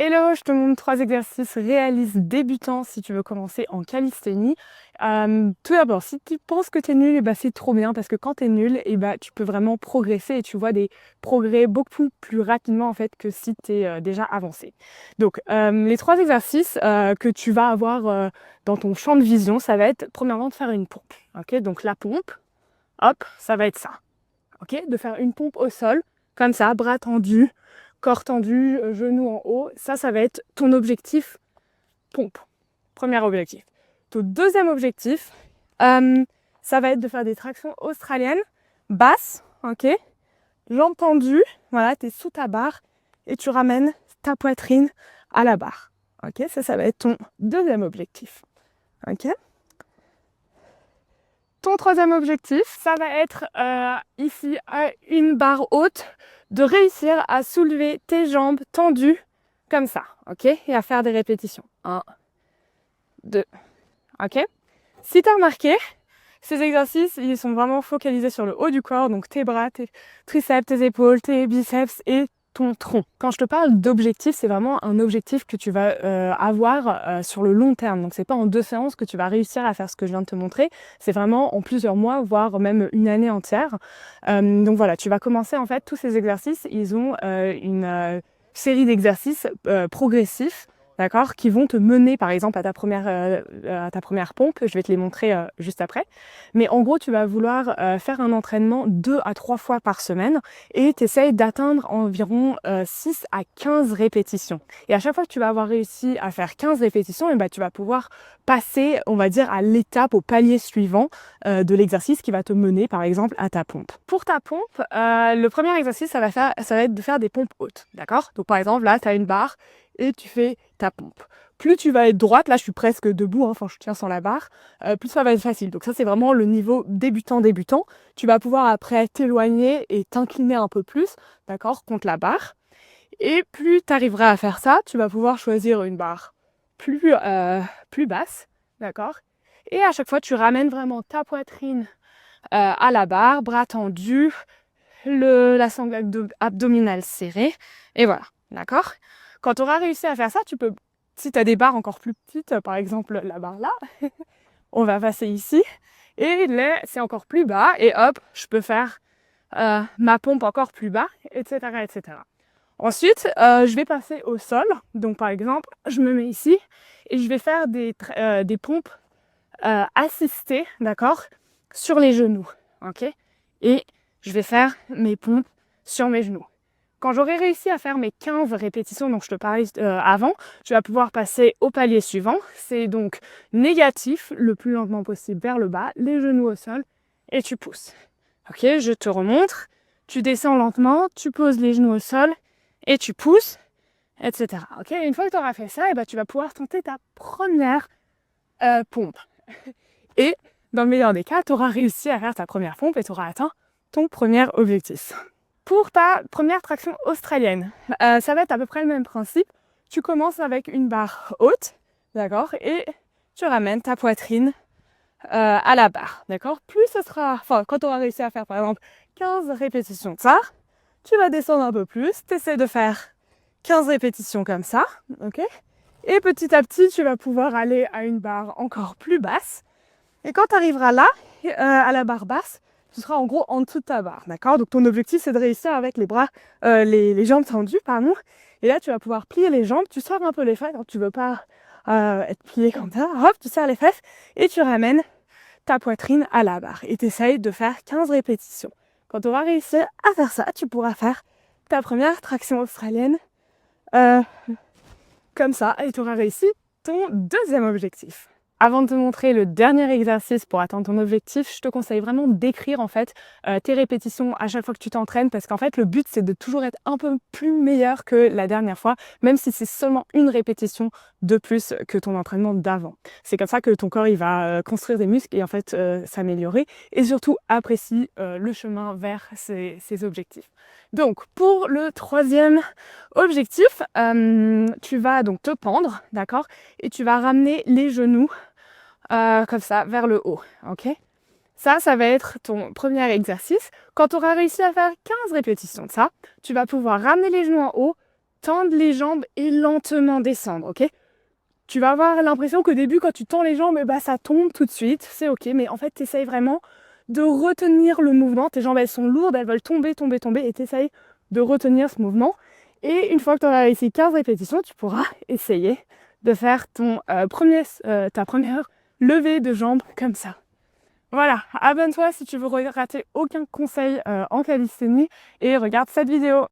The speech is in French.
Hello, je te montre 3 exercices réalistes débutants si tu veux commencer en calisthénie. Tout d'abord, si tu penses que tu es nul, c'est trop bien parce que quand tu es nul, tu peux vraiment progresser et tu vois des progrès beaucoup plus rapidement en fait que si tu es déjà avancé. Donc, les 3 exercices que tu vas avoir dans ton champ de vision, ça va être premièrement de faire une pompe. Ok, donc la pompe, hop, ça va être ça. Ok, de faire une pompe au sol, comme ça, bras tendus, corps tendu, genoux en haut. Ça va être ton objectif pompe. Premier objectif. Ton deuxième objectif, ça va être de faire des tractions australiennes, basses, ok, jambes tendues, voilà, tu es sous ta barre et tu ramènes ta poitrine à la barre. Ok, ça va être ton deuxième objectif. Ok. Ton troisième objectif, ça va être ici à une barre haute, de réussir à soulever tes jambes tendues comme ça, ok? Et à faire des répétitions. 1, 2, ok? Si tu as remarqué, ces exercices, ils sont vraiment focalisés sur le haut du corps, donc tes bras, tes triceps, tes épaules, tes biceps et ton tronc. Quand je te parle d'objectif, c'est vraiment un objectif que tu vas avoir sur le long terme. Donc c'est pas en 2 séances que tu vas réussir à faire ce que je viens de te montrer, c'est vraiment en plusieurs mois, voire même une année entière. Donc voilà, tu vas commencer en fait, tous ces exercices, ils ont une série d'exercices progressifs, d'accord, qui vont te mener par exemple à ta première pompe. Je vais te les montrer juste après. Mais en gros, tu vas vouloir faire un entraînement 2 à 3 fois par semaine et tu essayes d'atteindre environ 6 à 15 répétitions. Et à chaque fois que tu vas avoir réussi à faire 15 répétitions, tu vas pouvoir passer, on va dire, à l'étape, au palier suivant de l'exercice qui va te mener par exemple à ta pompe. Pour ta pompe, le premier exercice, ça va être de faire des pompes hautes, d'accord? Donc par exemple, là, tu as une barre et tu fais ta pompe. Plus tu vas être droite, là je suis presque debout, enfin je tiens sans la barre, plus ça va être facile. Donc ça c'est vraiment le niveau débutant. Tu vas pouvoir après t'éloigner et t'incliner un peu plus, d'accord, contre la barre. Et plus tu arriveras à faire ça, tu vas pouvoir choisir une barre plus basse, d'accord. Et à chaque fois tu ramènes vraiment ta poitrine à la barre, bras tendus, la sangle abdominale serrée, et voilà, d'accord. Quand tu auras réussi à faire ça, tu peux, si tu as des barres encore plus petites, par exemple la barre là, on va passer ici, et là c'est encore plus bas, et hop, je peux faire ma pompe encore plus bas, etc. etc. Ensuite, je vais passer au sol, donc par exemple, je me mets ici, et je vais faire des pompes assistées, d'accord, sur les genoux, ok. Et je vais faire mes pompes sur mes genoux. Quand j'aurai réussi à faire mes 15 répétitions dont je te parlais avant, tu vas pouvoir passer au palier suivant. C'est donc négatif, le plus lentement possible vers le bas, les genoux au sol, et tu pousses. Ok, je te remontre. Tu descends lentement, tu poses les genoux au sol, et tu pousses, etc. Ok, une fois que tu auras fait ça, tu vas pouvoir tenter ta première pompe. Et dans le meilleur des cas, tu auras réussi à faire ta première pompe et tu auras atteint ton premier objectif. Pour ta première traction australienne, ça va être à peu près le même principe. Tu commences avec une barre haute, d'accord, et tu ramènes ta poitrine à la barre, d'accord. Plus ce sera, quand tu auras réussi à faire par exemple 15 répétitions de ça, tu vas descendre un peu plus, tu essaies de faire 15 répétitions comme ça, ok. Et petit à petit, tu vas pouvoir aller à une barre encore plus basse. Et quand tu arriveras là, à la barre basse, tu seras en gros en dessous de ta barre, d'accord. Donc ton objectif, c'est de réussir avec les bras, les jambes tendues, pardon. Et là, tu vas pouvoir plier les jambes, tu sors un peu les fesses, quand tu veux pas être plié comme ça, hop, tu serres les fesses et tu ramènes ta poitrine à la barre. Et tu essayes de faire 15 répétitions. Quand tu auras réussi à faire ça, tu pourras faire ta première traction australienne comme ça, et tu auras réussi ton deuxième objectif. Avant de te montrer le dernier exercice pour atteindre ton objectif, je te conseille vraiment d'écrire en fait tes répétitions à chaque fois que tu t'entraînes, parce qu'en fait le but c'est de toujours être un peu plus meilleur que la dernière fois, même si c'est seulement une répétition de plus que ton entraînement d'avant. C'est comme ça que ton corps il va construire des muscles et en fait s'améliorer, et surtout apprécie le chemin vers ses objectifs. Donc pour le troisième objectif, tu vas donc te pendre, d'accord, et tu vas ramener les genoux comme ça, vers le haut, ok. Ça va être ton premier exercice. Quand tu auras réussi à faire 15 répétitions de ça, tu vas pouvoir ramener les genoux en haut, tendre les jambes et lentement descendre, ok? Tu vas avoir l'impression qu'au début, quand tu tends les jambes, ça tombe tout de suite, c'est ok, mais en fait, tu essayes vraiment de retenir le mouvement. Tes jambes, elles sont lourdes, elles veulent tomber, tomber, tomber, et tu essayes de retenir ce mouvement. Et une fois que tu auras réussi 15 répétitions, tu pourras essayer de faire ta première levée de jambes comme ça. Voilà, abonne-toi si tu veux rater aucun conseil en calisthénie et regarde cette vidéo.